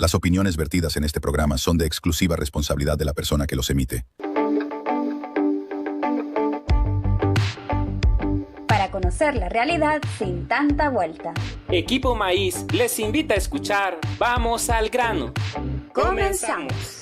Las opiniones vertidas en este programa son de exclusiva responsabilidad de la persona que los emite. Para conocer la realidad sin tanta vuelta. Equipo Maíz les invita a escuchar Vamos al grano. ¡Comenzamos!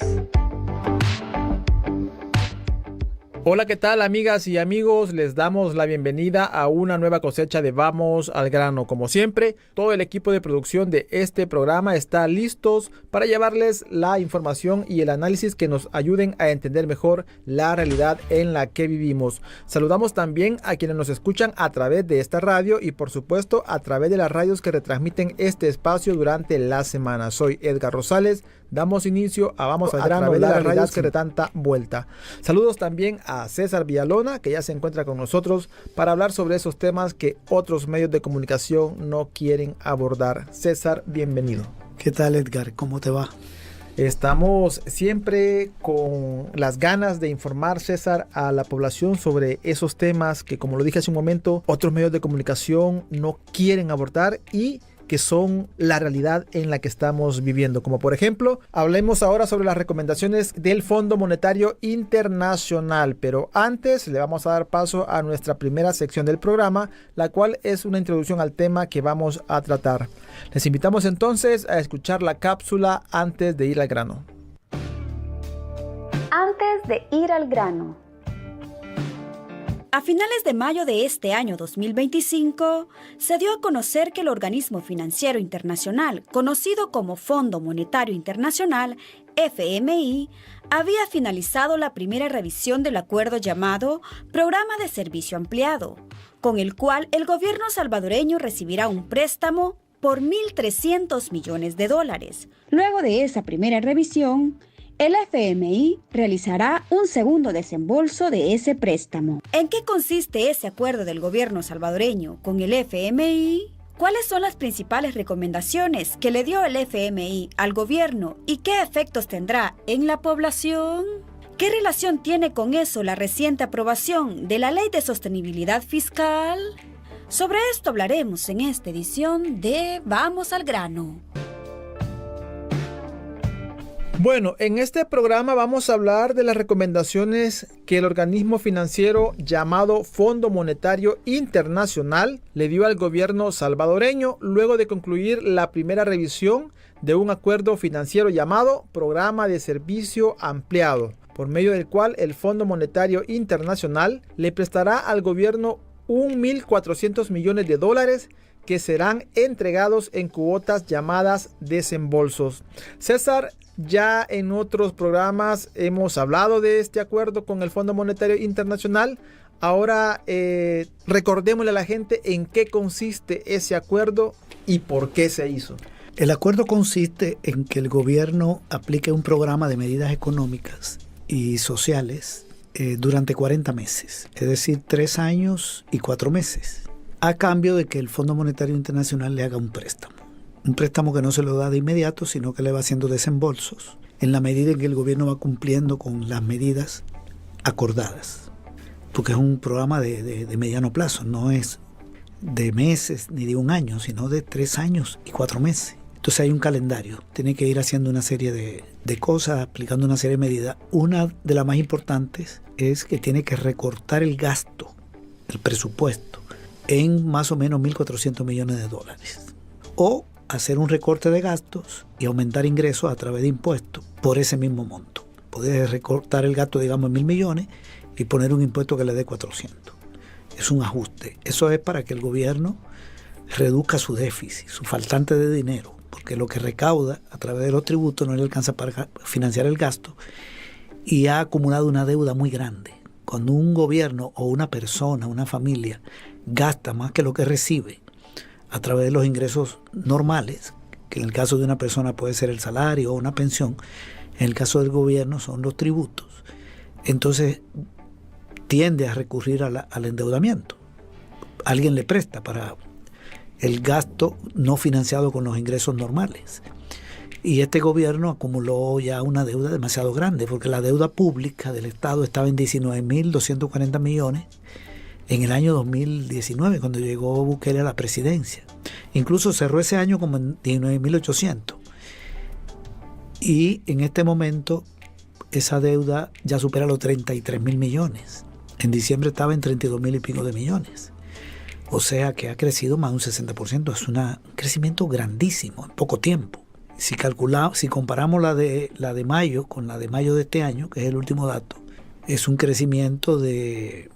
Hola, ¿qué tal, amigas y amigos? Les damos la bienvenida a una nueva cosecha de Vamos al grano. Como siempre, todo el equipo de producción de este programa está listos para llevarles la información y el análisis que nos ayuden a entender mejor la realidad en la que vivimos. Saludamos también a quienes nos escuchan a través de esta radio y, por supuesto, a través de las radios que retransmiten este espacio durante la semana. Soy Edgar Rosales. Damos inicio a Vamos al grano de la realidad que de tanta vuelta. Saludos también a César Villalona, que ya se encuentra con nosotros para hablar sobre esos temas que otros medios de comunicación no quieren abordar. César, bienvenido. ¿Qué tal, Edgar? ¿Cómo te va? Estamos siempre con las ganas de informar, César, a la población sobre esos temas que, como lo dije hace un momento, otros medios de comunicación no quieren abordar y que son la realidad en la que estamos viviendo. Como por ejemplo, hablemos ahora sobre las recomendaciones del Fondo Monetario Internacional. Pero antes le vamos a dar paso a nuestra primera sección del programa, la cual es una introducción al tema que vamos a tratar. Les invitamos entonces a escuchar la cápsula antes de ir al grano. Antes de ir al grano. A finales de mayo de este año 2025, se dio a conocer que el Organismo Financiero Internacional, conocido como Fondo Monetario Internacional, FMI, había finalizado la primera revisión del acuerdo llamado Programa de Servicio Ampliado, con el cual el gobierno salvadoreño recibirá un préstamo por $1.300 millones. Luego de esa primera revisión, el FMI realizará un segundo desembolso de ese préstamo. ¿En qué consiste ese acuerdo del gobierno salvadoreño con el FMI? ¿Cuáles son las principales recomendaciones que le dio el FMI al gobierno y qué efectos tendrá en la población? ¿Qué relación tiene con eso la reciente aprobación de la Ley de Sostenibilidad Fiscal? Sobre esto hablaremos en esta edición de Vamos al grano. Bueno, en este programa vamos a hablar de las recomendaciones que el organismo financiero llamado Fondo Monetario Internacional le dio al gobierno salvadoreño luego de concluir la primera revisión de un acuerdo financiero llamado Programa de Servicio Ampliado, por medio del cual el Fondo Monetario Internacional le prestará al gobierno $1.400 millones que serán entregados en cuotas llamadas desembolsos. César, ya en otros programas hemos hablado de este acuerdo con el Fondo Monetario Internacional. Ahora recordémosle a la gente en qué consiste ese acuerdo y por qué se hizo. El acuerdo consiste en que el gobierno aplique un programa de medidas económicas y sociales durante 40 meses, es decir, 3 años y 4 meses, a cambio de que el Fondo Monetario Internacional le haga un préstamo. Un préstamo que no se lo da de inmediato, sino que le va haciendo desembolsos en la medida en que el gobierno va cumpliendo con las medidas acordadas. Porque es un programa de mediano plazo, no es de meses ni de un año, sino de 3 años y 4 meses. Entonces hay un calendario, tiene que ir haciendo una serie de cosas, aplicando una serie de medidas. Una de las más importantes es que tiene que recortar el gasto, el presupuesto, en más o menos $1.400 millones. O hacer un recorte de gastos y aumentar ingresos a través de impuestos por ese mismo monto. Poder recortar el gasto, digamos, en $1.000 millones y poner un impuesto que le dé 400. Es un ajuste. Eso es para que el gobierno reduzca su déficit, su faltante de dinero, porque lo que recauda a través de los tributos no le alcanza para financiar el gasto y ha acumulado una deuda muy grande. Cuando un gobierno o una persona, una familia, gasta más que lo que recibe a través de los ingresos normales, que en el caso de una persona puede ser el salario o una pensión, en el caso del gobierno son los tributos, entonces tiende a recurrir al endeudamiento. Alguien le presta para el gasto no financiado con los ingresos normales. Y este gobierno acumuló ya una deuda demasiado grande, porque la deuda pública del Estado estaba en 19.240 millones en el año 2019, cuando llegó Bukele a la presidencia. Incluso cerró ese año como en 19.800. Y en este momento esa deuda ya supera los 33.000 millones. En diciembre estaba en 32.000 y pico de millones. O sea que ha crecido más de un 60%. Es un crecimiento grandísimo en poco tiempo. Si comparamos la de mayo con la de mayo de este año, que es el último dato, es un crecimiento de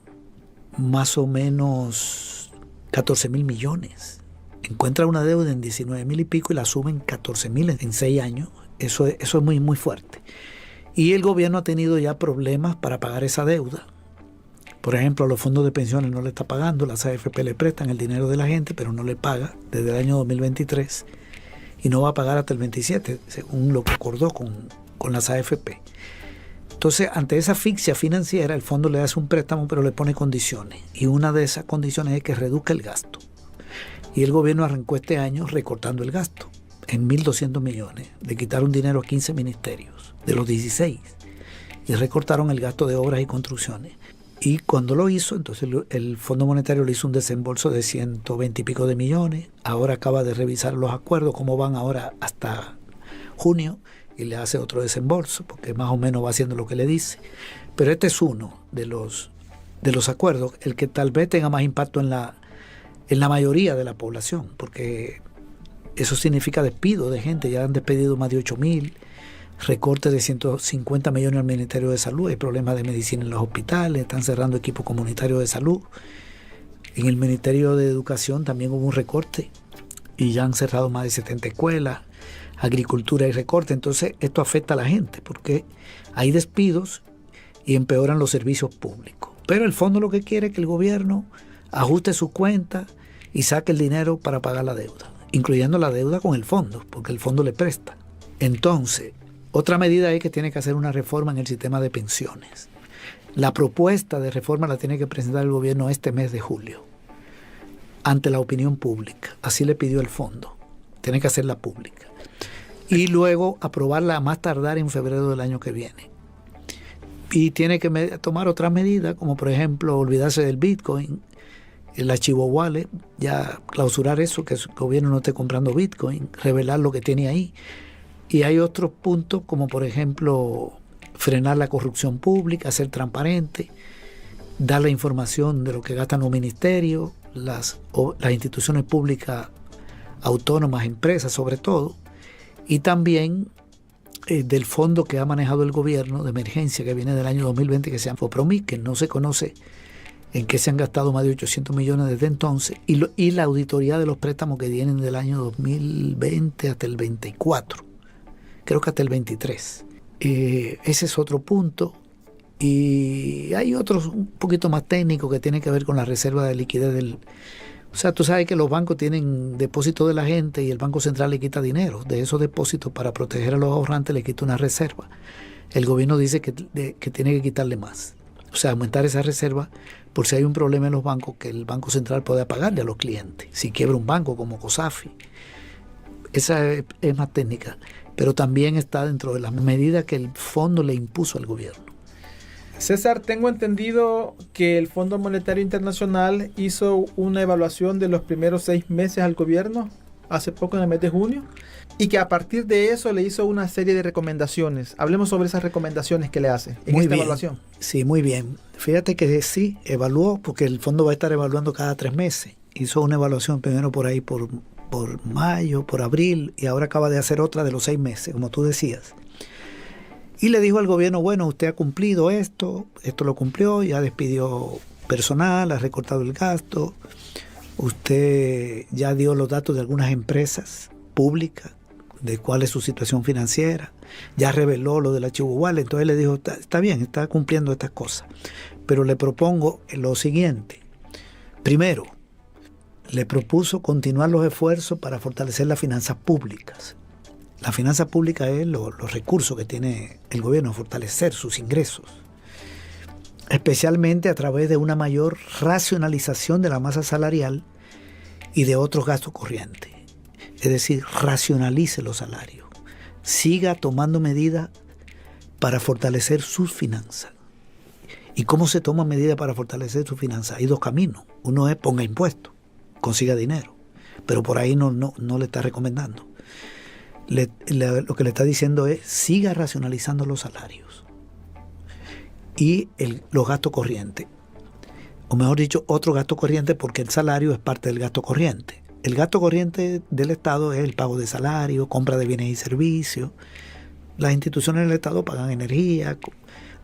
más o menos 14.000 millones. Encuentra una deuda en 19.000 y pico y la suben 14.000 en 6 años. Eso es muy, muy fuerte. Y el gobierno ha tenido ya problemas para pagar esa deuda. Por ejemplo, a los fondos de pensiones no le está pagando, las AFP le prestan el dinero de la gente, pero no le paga desde el año 2023 y no va a pagar hasta el 27, según lo que acordó con las AFP. Entonces, ante esa asfixia financiera, el fondo le hace un préstamo, pero le pone condiciones. Y una de esas condiciones es que reduzca el gasto. Y el gobierno arrancó este año recortando el gasto en 1.200 millones. Le quitaron dinero a 15 ministerios de los 16 y recortaron el gasto de obras y construcciones. Y cuando lo hizo, entonces el Fondo Monetario le hizo un desembolso de 120 y pico de millones. Ahora acaba de revisar los acuerdos, cómo van ahora hasta junio, y le hace otro desembolso, porque más o menos va haciendo lo que le dice. Pero este es uno de los acuerdos, el que tal vez tenga más impacto en la mayoría de la población, porque eso significa despido de gente. Ya han despedido más de 8.000, recorte de 150 millones al Ministerio de Salud, hay problemas de medicina en los hospitales, están cerrando equipos comunitarios de salud. En el Ministerio de Educación también hubo un recorte y ya han cerrado más de 70 escuelas, agricultura y recorte. Entonces esto afecta a la gente porque hay despidos y empeoran los servicios públicos. Pero el fondo lo que quiere es que el gobierno ajuste sus cuentas y saque el dinero para pagar la deuda, incluyendo la deuda con el fondo, porque el fondo le presta. Entonces, otra medida es que tiene que hacer una reforma en el sistema de pensiones. La propuesta de reforma la tiene que presentar el gobierno este mes de julio ante la opinión pública. Así le pidió el fondo. Tiene que hacerla pública. Y luego aprobarla a más tardar en febrero del año que viene. Y tiene que tomar otras medidas, como por ejemplo olvidarse del Bitcoin, el archivo wallet, ya clausurar eso, que el gobierno no esté comprando Bitcoin, revelar lo que tiene ahí. Y hay otros puntos como por ejemplo frenar la corrupción pública, ser transparente, dar la información de lo que gastan los ministerios, las instituciones públicas autónomas, empresas sobre todo, y también del fondo que ha manejado el gobierno de emergencia que viene del año 2020 que se llama FOPROMI, que no se conoce en qué se han gastado más de 800 millones desde entonces, y la auditoría de los préstamos que vienen del año 2020 hasta el 24. Creo que hasta el 23. Ese es otro punto. Y hay otros un poquito más técnicos que tienen que ver con la reserva de liquidez O sea, tú sabes que los bancos tienen depósitos de la gente y el Banco Central le quita dinero. De esos depósitos, para proteger a los ahorrantes, le quita una reserva. El gobierno dice que tiene que quitarle más. O sea, aumentar esa reserva por si hay un problema en los bancos, que el Banco Central pueda pagarle a los clientes. Si quiebra un banco como COSAFI. Esa es más técnica. Pero también está dentro de las medidas que el fondo le impuso al gobierno. César, tengo entendido que el Fondo Monetario Internacional hizo una evaluación de los primeros 6 meses al gobierno, hace poco en el mes de junio, y que a partir de eso le hizo una serie de recomendaciones. Hablemos sobre esas recomendaciones que le hace en esta evaluación. Sí, muy bien. Fíjate que sí, evaluó, porque el fondo va a estar evaluando cada 3 meses. Hizo una evaluación primero por ahí por mayo, por abril, y ahora acaba de hacer otra de los 6 meses, como tú decías. Y le dijo al gobierno, bueno, usted ha cumplido esto lo cumplió, ya despidió personal, ha recortado el gasto, usted ya dio los datos de algunas empresas públicas, de cuál es su situación financiera, ya reveló lo del archivo wallet. Entonces le dijo, está bien, está cumpliendo estas cosas, pero le propongo lo siguiente. Primero, le propuso continuar los esfuerzos para fortalecer las finanzas públicas. La finanza pública es los recursos que tiene el gobierno, fortalecer sus ingresos, especialmente a través de una mayor racionalización de la masa salarial y de otros gastos corrientes. Es decir, racionalice los salarios, siga tomando medidas para fortalecer sus finanzas. ¿Y cómo se toman medidas para fortalecer sus finanzas? Hay 2 caminos. Uno es ponga impuestos, consiga dinero, pero por ahí no le está recomendando. lo que le está diciendo es siga racionalizando los salarios y los gastos corrientes. O mejor dicho, otro gasto corriente, porque el salario es parte del gasto corriente. El gasto corriente del Estado es el pago de salario, compra de bienes y servicios. Las instituciones del Estado pagan energía,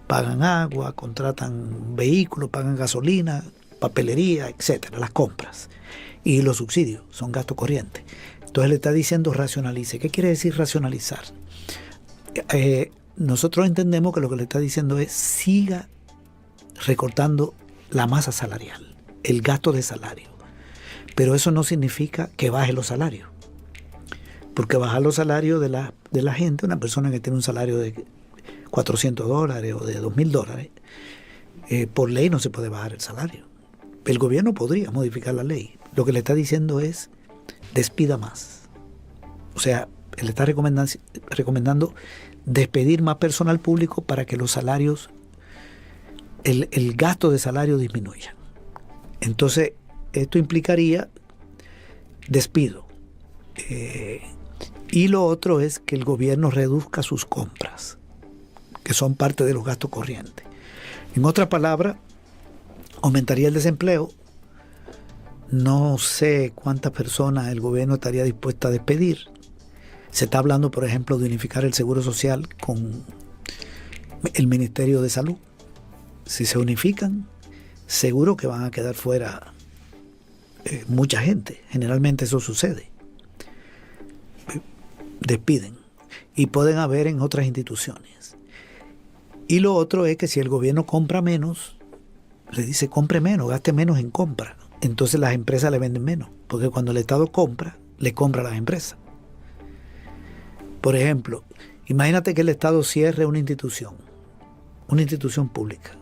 pagan agua, contratan vehículos, pagan gasolina, papelería, etcétera, las compras. Y los subsidios son gasto corriente. Entonces le está diciendo racionalice. ¿Qué quiere decir racionalizar? Nosotros entendemos que lo que le está diciendo es siga recortando la masa salarial, el gasto de salario. Pero eso no significa que baje los salarios. Porque bajar los salarios de la gente, una persona que tiene un salario de $400 o de $2,000, por ley no se puede bajar el salario. El gobierno podría modificar la ley. Lo que le está diciendo es despida más. O sea, él está recomendando despedir más personal público para que los salarios, el gasto de salario disminuya. Entonces, esto implicaría despido. Y lo otro es que el gobierno reduzca sus compras, que son parte de los gastos corrientes. En otras palabras, aumentaría el desempleo. No sé cuántas personas el gobierno estaría dispuesto a despedir. Se está hablando, por ejemplo, de unificar el Seguro Social con el Ministerio de Salud. Si se unifican, seguro que van a quedar fuera mucha gente. Generalmente eso sucede. Despiden. Y pueden haber en otras instituciones. Y lo otro es que si el gobierno compra menos, le dice compre menos, gaste menos en compra. Entonces las empresas le venden menos. Porque cuando el Estado compra, le compra a las empresas. Por ejemplo, imagínate que el Estado cierre una institución pública,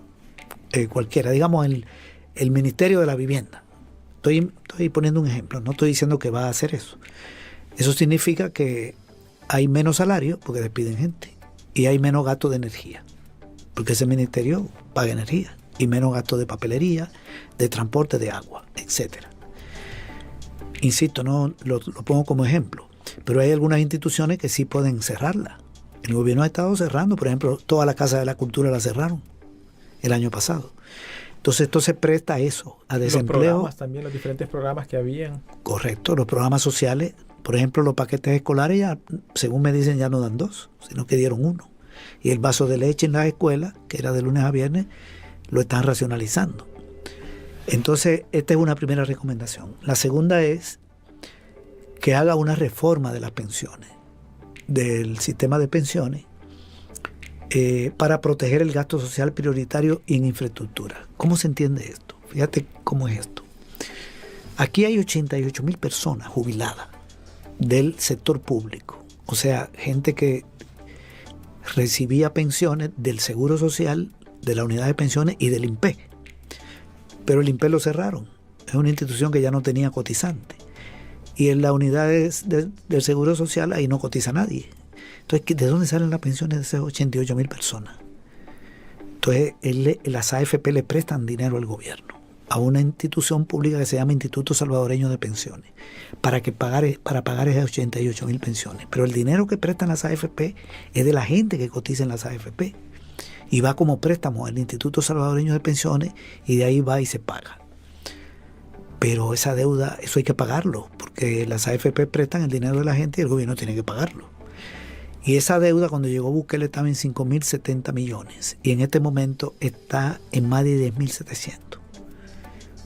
cualquiera, digamos el Ministerio de la Vivienda. Estoy poniendo un ejemplo, no estoy diciendo que va a hacer eso. Eso significa que hay menos salario porque despiden gente y hay menos gasto de energía, porque ese ministerio paga energía, y menos gasto de papelería, de transporte, de agua, etc. Insisto, no lo pongo como ejemplo. Pero hay algunas instituciones que sí pueden cerrarla. El gobierno ha estado cerrando, por ejemplo, toda la Casa de la Cultura la cerraron el año pasado. Entonces esto se presta a eso, a desempleo. Los programas también, los diferentes programas que habían. Correcto, los programas sociales, por ejemplo, los paquetes escolares ya, según me dicen, ya no dan 2, sino que dieron 1. Y el vaso de leche en las escuelas, que era de lunes a viernes, lo están racionalizando. Entonces, esta es una primera recomendación. La segunda es que haga una reforma de las pensiones, del sistema de pensiones, para proteger el gasto social prioritario y en infraestructura. ¿Cómo se entiende esto? Fíjate cómo es esto. Aquí hay 88,000 personas jubiladas del sector público, o sea, gente que recibía pensiones del Seguro Social, de la Unidad de Pensiones y del INPE. Pero el INPE lo cerraron. Es una institución que ya no tenía cotizante. Y en las unidades del Seguro Social ahí no cotiza nadie. Entonces, ¿de dónde salen las pensiones de esas 88,000 personas? Entonces, las AFP le prestan dinero al gobierno, a una institución pública que se llama Instituto Salvadoreño de Pensiones, para pagar esas 88,000 pensiones. Pero el dinero que prestan las AFP es de la gente que cotiza en las AFP. Y va como préstamo al Instituto Salvadoreño de Pensiones y de ahí va y se paga. Pero esa deuda, eso hay que pagarlo, porque las AFP prestan el dinero de la gente y el gobierno tiene que pagarlo. Y esa deuda, cuando llegó Bukele, estaba en 5.070 millones y en este momento está en más de 10.700. O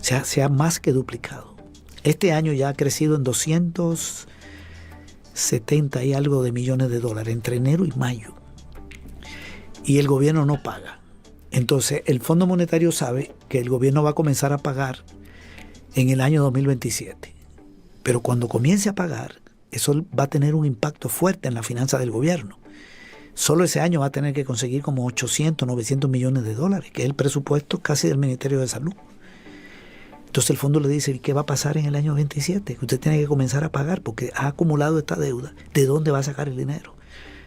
sea, se ha más que duplicado. Este año ya ha crecido en 270 y algo de millones de dólares entre enero y mayo. Y el gobierno no paga. Entonces, el Fondo Monetario sabe que el gobierno va a comenzar a pagar en el año 2027. Pero cuando comience a pagar, eso va a tener un impacto fuerte en la finanza del gobierno. Solo ese año va a tener que conseguir como 800, 900 millones de dólares, que es el presupuesto casi del Ministerio de Salud. Entonces el fondo le dice, ¿qué va a pasar en el año 27? Que usted tiene que comenzar a pagar porque ha acumulado esta deuda. ¿De dónde va a sacar el dinero?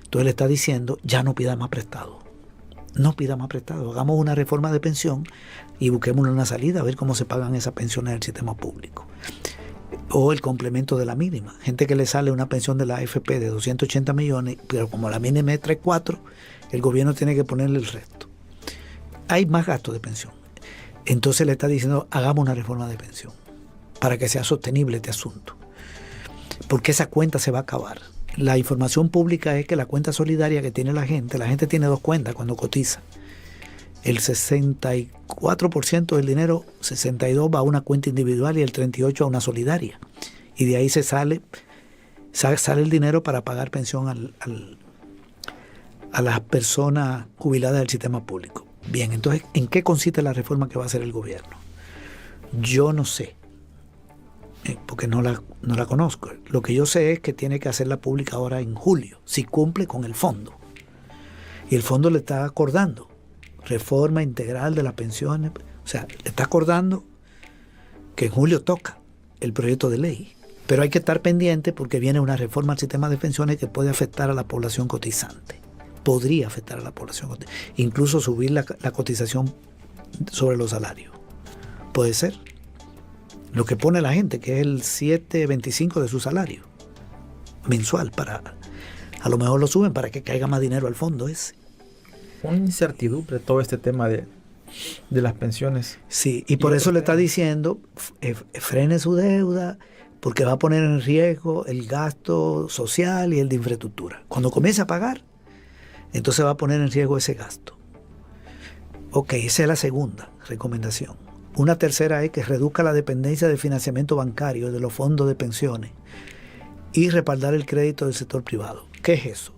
Entonces le está diciendo, ya no pida más prestado. No pida más prestado, hagamos una reforma de pensión y busquemos una salida a ver cómo se pagan esas pensiones del sistema público. o el complemento de la mínima. Gente que le sale una pensión de la AFP de 280 millones, pero como la mínima es 3-4, el gobierno tiene que ponerle el resto. Hay más gastos de pensión. Entonces le está diciendo, hagamos una reforma de pensión para que sea sostenible este asunto. Porque esa cuenta se va a acabar. La información pública es que la cuenta solidaria que tiene la gente tiene 2 cuentas cuando cotiza. El 64% del dinero, 62% va a una cuenta individual y el 38% a una solidaria. Y de ahí sale el dinero para pagar pensión a las personas jubiladas del sistema público. Bien, entonces, ¿en qué consiste la reforma que va a hacer el gobierno? Yo no sé, porque no la conozco. Lo que yo sé es que tiene que hacerla pública ahora en julio, si cumple con el fondo. Y el fondo le está acordando reforma integral de las pensiones. O sea, le está acordando que en julio toca el proyecto de ley. Pero hay que estar pendiente porque viene una reforma al sistema de pensiones que puede afectar a la población cotizante. Podría afectar a la población cotizante. Incluso subir la cotización sobre los salarios. Puede ser. Lo que pone la gente, que es el 7.25 de su salario mensual. A lo mejor lo suben para que caiga más dinero al fondo ese. Una incertidumbre todo este tema de las pensiones. Sí, y por eso le está diciendo, frene su deuda, porque va a poner en riesgo el gasto social y el de infraestructura. Cuando comience a pagar, entonces va a poner en riesgo ese gasto. Ok, esa es la segunda recomendación. Una tercera es que reduzca la dependencia del financiamiento bancario de los fondos de pensiones y respaldar el crédito del sector privado. ¿Qué es eso?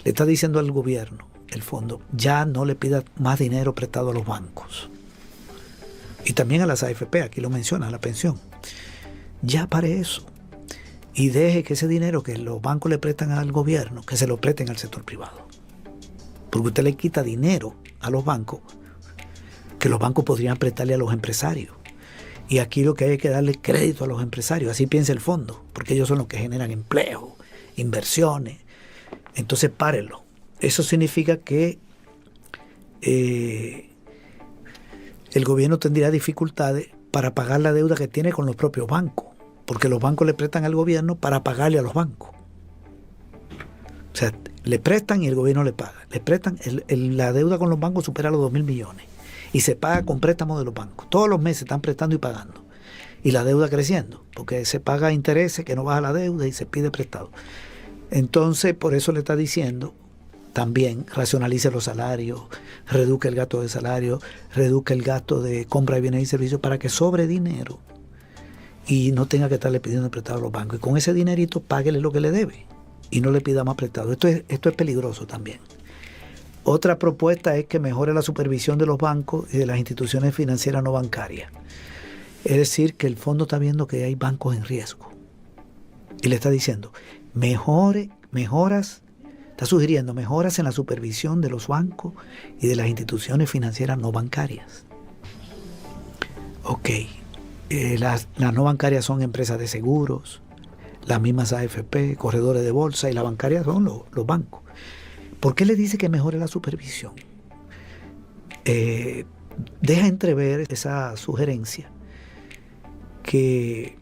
Le está diciendo al gobierno, el fondo, ya no le pida más dinero prestado a los bancos. Y también a las AFP, aquí lo menciona, la pensión. Ya pare eso. Y deje que ese dinero que los bancos le prestan al gobierno, que se lo presten al sector privado. Porque usted le quita dinero a los bancos, que los bancos podrían prestarle a los empresarios. Y aquí lo que hay es que darle crédito a los empresarios. Así piensa el fondo, porque ellos son los que generan empleo, inversiones. Entonces párenlo. Eso significa que el gobierno tendría dificultades para pagar la deuda que tiene con los propios bancos, porque los bancos le prestan al gobierno para pagarle a los bancos. O sea, le prestan y el gobierno le paga. Le prestan, la deuda con los bancos supera los 2.000 millones y se paga con préstamos de los bancos. Todos los meses están prestando y pagando. Y la deuda creciendo, porque se paga intereses que no baja la deuda y se pide prestado. Entonces, por eso le está diciendo también racionalice los salarios, reduzca el gasto de salario, reduzca el gasto de compra de bienes y servicios para que sobre dinero y no tenga que estarle pidiendo prestado a los bancos. Y con ese dinerito páguele lo que le debe y no le pida más prestado. Esto es peligroso también. Otra propuesta es que mejore la supervisión de los bancos y de las instituciones financieras no bancarias. Es decir, que el fondo está viendo que hay bancos en riesgo y le está diciendo está sugiriendo mejoras en la supervisión de los bancos y de las instituciones financieras no bancarias. Ok, las no bancarias son empresas de seguros, las mismas AFP, corredores de bolsa, y las bancarias son los bancos. ¿Por qué le dice que mejore la supervisión? Deja entrever esa sugerencia que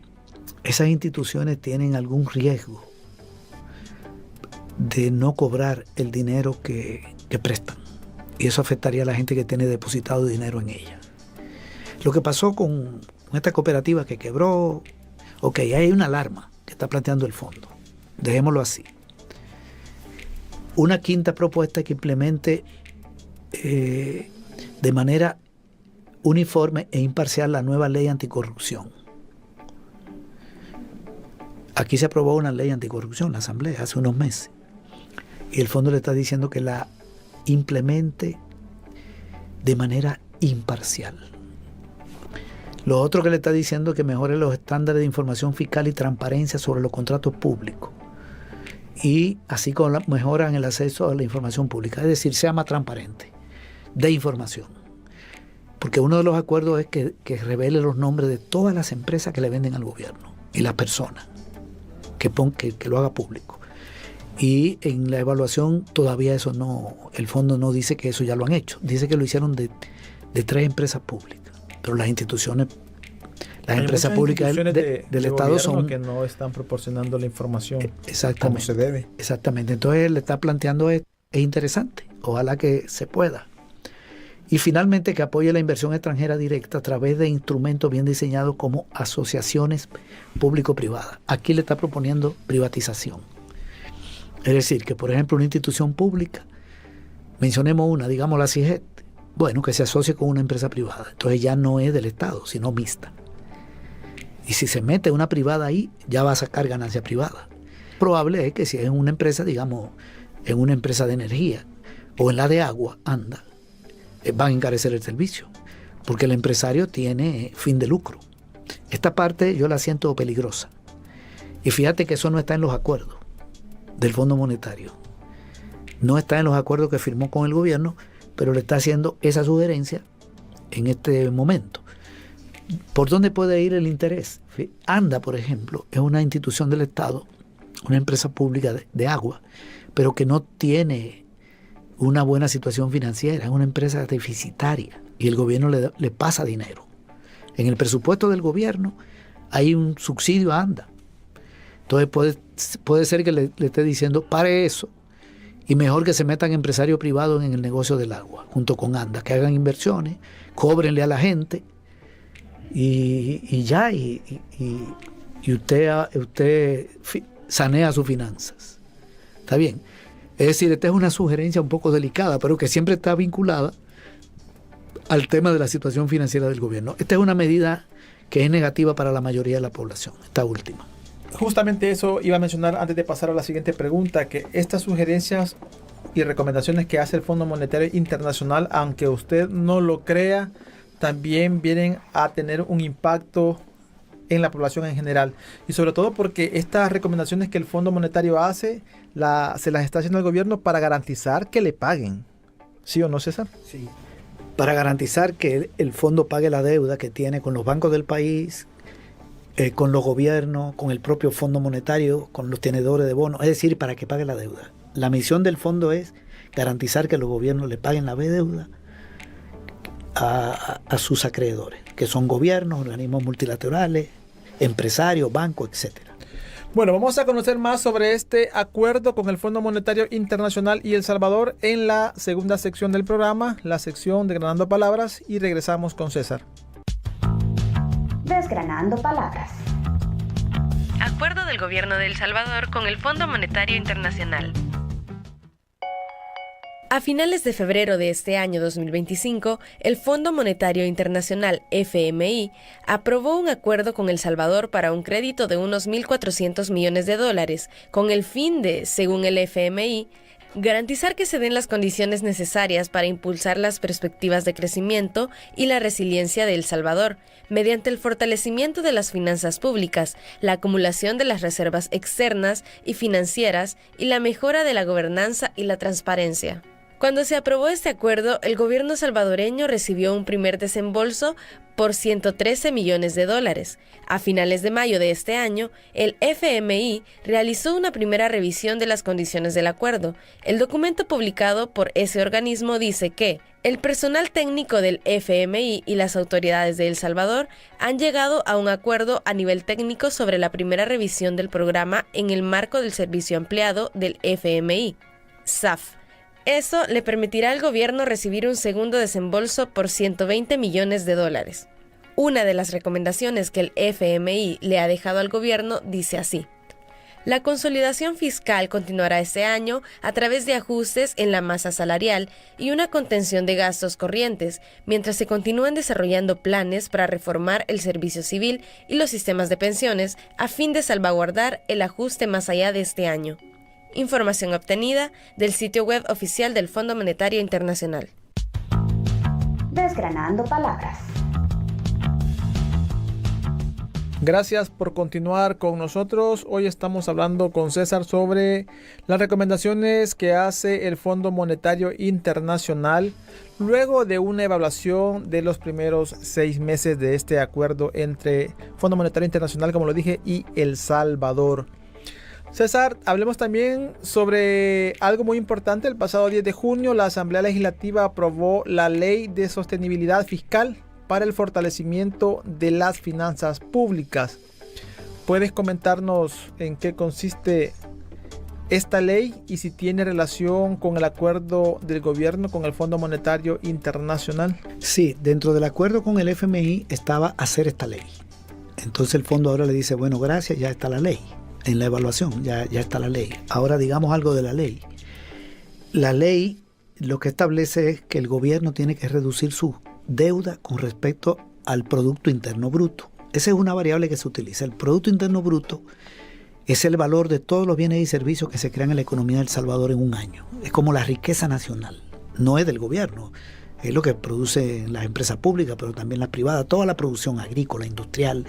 esas instituciones tienen algún riesgo de no cobrar el dinero que prestan. Y eso afectaría a la gente que tiene depositado dinero en ella. Lo que pasó con esta cooperativa que quebró, ok, hay una alarma que está planteando el fondo. Dejémoslo así. Una quinta propuesta es que implemente de manera uniforme e imparcial la nueva ley anticorrupción. Aquí se aprobó una ley anticorrupción en la Asamblea hace unos meses. Y el fondo le está diciendo que la implemente de manera imparcial. Lo otro que le está diciendo es que mejore los estándares de información fiscal y transparencia sobre los contratos públicos. Y así como mejoran el acceso a la información pública. Es decir, sea más transparente de información. Porque uno de los acuerdos es que revele los nombres de todas las empresas que le venden al gobierno y las personas. Que lo haga público. Y en la evaluación todavía eso no, el fondo no dice que eso ya lo han hecho. Dice que lo hicieron de 3 empresas públicas. Pero las instituciones, Las empresas públicas del Estado son que no están proporcionando la información exactamente, como se debe. Exactamente. Entonces él le está planteando esto. Es interesante. Ojalá que se pueda. Y finalmente que apoye la inversión extranjera directa a través de instrumentos bien diseñados como asociaciones público-privadas. Aquí le está proponiendo privatización. Es decir, que por ejemplo una institución pública, mencionemos una, digamos la CIGET, bueno, que se asocie con una empresa privada. Entonces ya no es del Estado, sino mixta. Y si se mete una privada ahí, ya va a sacar ganancia privada. Probable es que si es una empresa, digamos, en una empresa de energía o en la de agua, anda, van a encarecer el servicio, porque el empresario tiene fin de lucro. Esta parte yo la siento peligrosa. Y fíjate que eso no está en los acuerdos del Fondo Monetario. No está en los acuerdos que firmó con el gobierno, pero le está haciendo esa sugerencia en este momento. ¿Por dónde puede ir el interés? ANDA, por ejemplo, es una institución del Estado, una empresa pública de agua, pero que no tiene una buena situación financiera, es una empresa deficitaria y el gobierno le pasa dinero. En el presupuesto del gobierno hay un subsidio a ANDA. Entonces puede ser que le esté diciendo, pare eso, y mejor que se metan empresarios privados en el negocio del agua, junto con ANDA, que hagan inversiones, cóbrenle a la gente, y ya, y usted sanea sus finanzas. ¿Está bien? Es decir, esta es una sugerencia un poco delicada, pero que siempre está vinculada al tema de la situación financiera del gobierno. Esta es una medida que es negativa para la mayoría de la población, esta última. Justamente eso iba a mencionar antes de pasar a la siguiente pregunta, que estas sugerencias y recomendaciones que hace el Fondo Monetario Internacional, aunque usted no lo crea, también vienen a tener un impacto en la población en general. Y sobre todo porque estas recomendaciones que el Fondo Monetario hace, se las está haciendo el gobierno para garantizar que le paguen. ¿Sí o no, César? Sí. Para garantizar que el fondo pague la deuda que tiene con los bancos del país, con los gobiernos, con el propio Fondo Monetario, con los tenedores de bonos, es decir, para que pague la deuda. La misión del fondo es garantizar que los gobiernos le paguen la deuda a sus acreedores, que son gobiernos, organismos multilaterales, empresarios, bancos, etc. Bueno, vamos a conocer más sobre este acuerdo con el Fondo Monetario Internacional y El Salvador en la segunda sección del programa, la sección Desgranando Palabras, y regresamos con César. Desgranando Palabras. Acuerdo del Gobierno de El Salvador con el Fondo Monetario Internacional. A finales de febrero de este año 2025, el Fondo Monetario Internacional, FMI, aprobó un acuerdo con El Salvador para un crédito de unos $1.400 millones, con el fin de, según el FMI, garantizar que se den las condiciones necesarias para impulsar las perspectivas de crecimiento y la resiliencia de El Salvador, mediante el fortalecimiento de las finanzas públicas, la acumulación de las reservas externas y financieras y la mejora de la gobernanza y la transparencia. Cuando se aprobó este acuerdo, el gobierno salvadoreño recibió un primer desembolso por $113 millones. A finales de mayo de este año, el FMI realizó una primera revisión de las condiciones del acuerdo. El documento publicado por ese organismo dice que el personal técnico del FMI y las autoridades de El Salvador han llegado a un acuerdo a nivel técnico sobre la primera revisión del programa en el marco del servicio ampliado del FMI, SAF. Eso le permitirá al gobierno recibir un segundo desembolso por $120 millones. Una de las recomendaciones que el FMI le ha dejado al gobierno dice así: la consolidación fiscal continuará este año a través de ajustes en la masa salarial y una contención de gastos corrientes, mientras se continúan desarrollando planes para reformar el servicio civil y los sistemas de pensiones a fin de salvaguardar el ajuste más allá de este año. Información obtenida del sitio web oficial del Fondo Monetario Internacional. Desgranando Palabras. Gracias por continuar con nosotros. Hoy estamos hablando con César sobre las recomendaciones que hace el Fondo Monetario Internacional luego de una evaluación de los primeros 6 meses de este acuerdo entre Fondo Monetario Internacional, como lo dije, y El Salvador. César, hablemos también sobre algo muy importante. El pasado 10 de junio, la Asamblea Legislativa aprobó la Ley de Sostenibilidad Fiscal para el fortalecimiento de las finanzas públicas. ¿Puedes comentarnos en qué consiste esta ley y si tiene relación con el acuerdo del gobierno con el Fondo Monetario Internacional? Sí, dentro del acuerdo con el FMI estaba hacer esta ley. Entonces el fondo ahora le dice, bueno, gracias, ya está la ley. En la evaluación ya está la ley. Ahora digamos algo de la ley. La ley lo que establece es que el gobierno tiene que reducir su deuda con respecto al Producto Interno Bruto. Esa es una variable que se utiliza. El Producto Interno Bruto es el valor de todos los bienes y servicios que se crean en la economía de El Salvador en un año. Es como la riqueza nacional. No es del gobierno. Es lo que producen las empresas públicas, pero también las privadas. Toda la producción agrícola, industrial,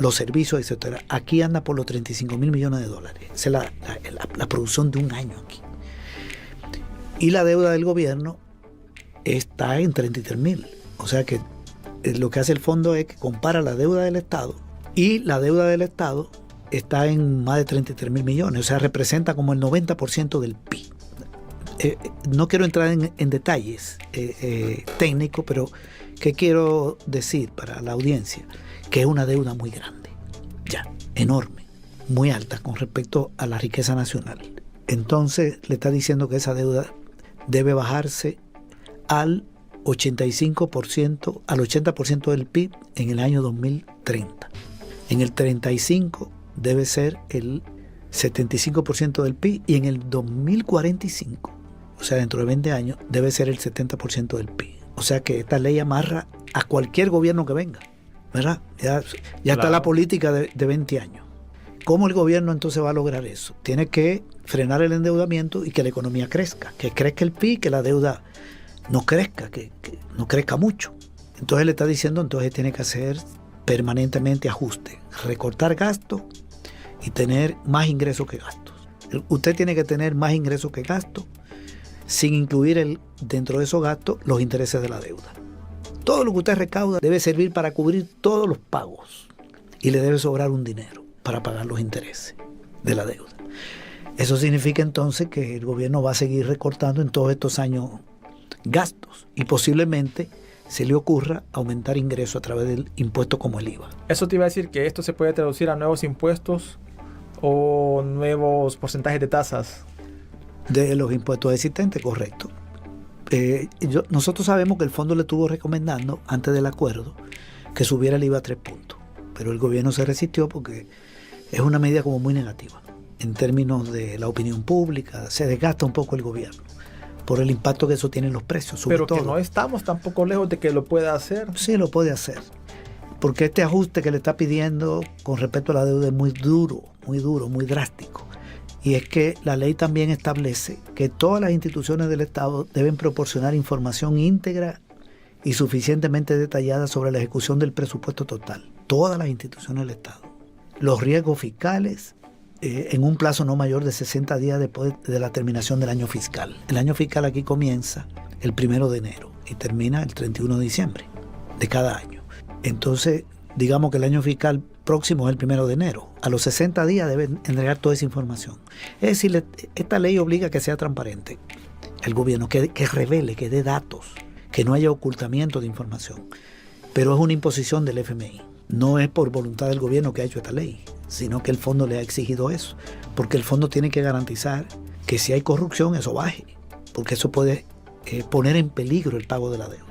los servicios, etcétera. Aquí anda por los 35.000 millones de dólares. Esa es la producción de un año aquí. Y la deuda del gobierno está en 33.000. O sea que lo que hace el fondo es que compara la deuda del Estado y la deuda del Estado está en más de 33.000 millones. O sea, representa como el 90% del PIB. No quiero entrar en detalles técnicos, pero ¿qué quiero decir para la audiencia? Que es una deuda muy grande, ya, enorme, muy alta con respecto a la riqueza nacional. Entonces le está diciendo que esa deuda debe bajarse al 85%, al 80% del PIB en el año 2030. En el 35 debe ser el 75% del PIB y en el 2045, o sea, dentro de 20 años, debe ser el 70% del PIB. O sea que esta ley amarra a cualquier gobierno que venga, ¿verdad? Ya claro. Está la política de 20 años. ¿Cómo el gobierno entonces va a lograr eso? Tiene que frenar el endeudamiento y que la economía crezca, que crezca el PIB, que la deuda no crezca, que no crezca mucho. Entonces le está diciendo, entonces tiene que hacer permanentemente ajustes, recortar gastos y tener más ingresos que gastos. Usted tiene que tener más ingresos que gastos sin incluir dentro de esos gastos los intereses de la deuda. Todo lo que usted recauda debe servir para cubrir todos los pagos y le debe sobrar un dinero para pagar los intereses de la deuda. Eso significa entonces que el gobierno va a seguir recortando en todos estos años gastos y posiblemente se le ocurra aumentar ingresos a través del impuesto como el IVA. Eso te iba a decir que esto se puede traducir a nuevos impuestos o nuevos porcentajes de tasas. De los impuestos existentes, correcto. Nosotros sabemos que el fondo le estuvo recomendando antes del acuerdo que subiera el IVA a 3 puntos, pero el gobierno se resistió porque es una medida como muy negativa en términos de la opinión pública. Se desgasta un poco el gobierno por el impacto que eso tiene en los precios. Pero que no estamos tampoco lejos de que lo pueda hacer. Sí, lo puede hacer, porque este ajuste que le está pidiendo con respecto a la deuda es muy duro, muy drástico. Y es que la ley también establece que todas las instituciones del Estado deben proporcionar información íntegra y suficientemente detallada sobre la ejecución del presupuesto total. Todas las instituciones del Estado. Los riesgos fiscales en un plazo no mayor de 60 días después de la terminación del año fiscal. El año fiscal aquí comienza el 1 de enero y termina el 31 de diciembre de cada año. Entonces, digamos que el año fiscal próximo es el 1 de enero. A los 60 días deben entregar toda esa información. Es decir, esta ley obliga a que sea transparente el gobierno, que revele, que dé datos, que no haya ocultamiento de información. Pero es una imposición del FMI. No es por voluntad del gobierno que ha hecho esta ley, sino que el fondo le ha exigido eso. Porque el fondo tiene que garantizar que si hay corrupción, eso baje. Porque eso puede poner en peligro el pago de la deuda.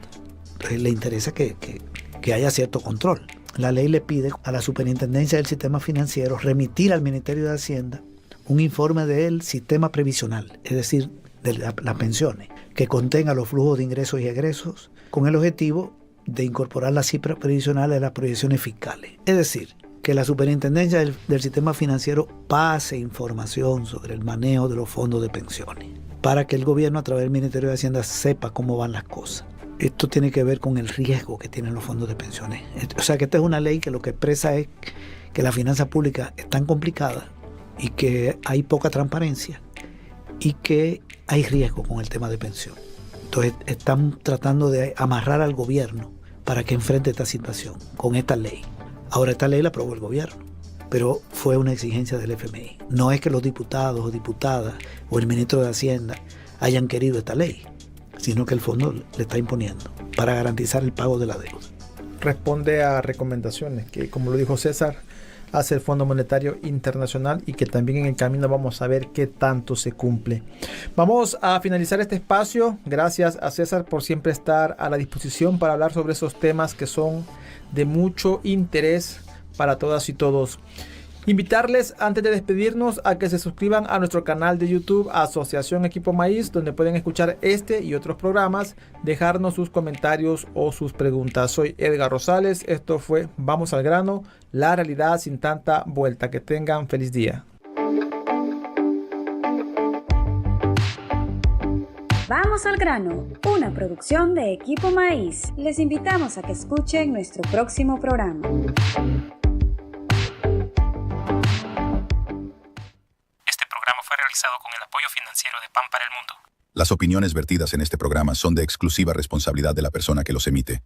Entonces le interesa que haya cierto control. La ley le pide a la Superintendencia del Sistema Financiero remitir al Ministerio de Hacienda un informe del sistema previsional, es decir, de las pensiones, que contenga los flujos de ingresos y egresos con el objetivo de incorporar las cifras previsionales a las proyecciones fiscales. Es decir, que la Superintendencia del Sistema Financiero pase información sobre el manejo de los fondos de pensiones para que el gobierno a través del Ministerio de Hacienda sepa cómo van las cosas. Esto tiene que ver con el riesgo que tienen los fondos de pensiones. O sea que esta es una ley que lo que expresa es que las finanzas públicas están complicadas y que hay poca transparencia y que hay riesgo con el tema de pensión. Entonces están tratando de amarrar al gobierno para que enfrente esta situación con esta ley. Ahora esta ley la aprobó el gobierno, pero fue una exigencia del FMI. No es que los diputados o diputadas o el ministro de Hacienda hayan querido esta ley, sino que el fondo le está imponiendo. para garantizar el pago de la deuda. Responde a recomendaciones que, como lo dijo César, hace el Fondo Monetario Internacional y que también en el camino vamos a ver qué tanto se cumple. Vamos a finalizar este espacio. Gracias a César por siempre estar a la disposición para hablar sobre esos temas que son de mucho interés para todas y todos. Invitarles antes de despedirnos a que se suscriban a nuestro canal de YouTube Asociación Equipo Maíz, donde pueden escuchar este y otros programas, dejarnos sus comentarios o sus preguntas. Soy Edgar Rosales, esto fue Vamos al Grano, la realidad sin tanta vuelta. Que tengan feliz día. Vamos al Grano, una producción de Equipo Maíz. Les invitamos a que escuchen nuestro próximo programa. Fue realizado con el apoyo financiero de Pan para el Mundo. Las opiniones vertidas en este programa son de exclusiva responsabilidad de la persona que los emite.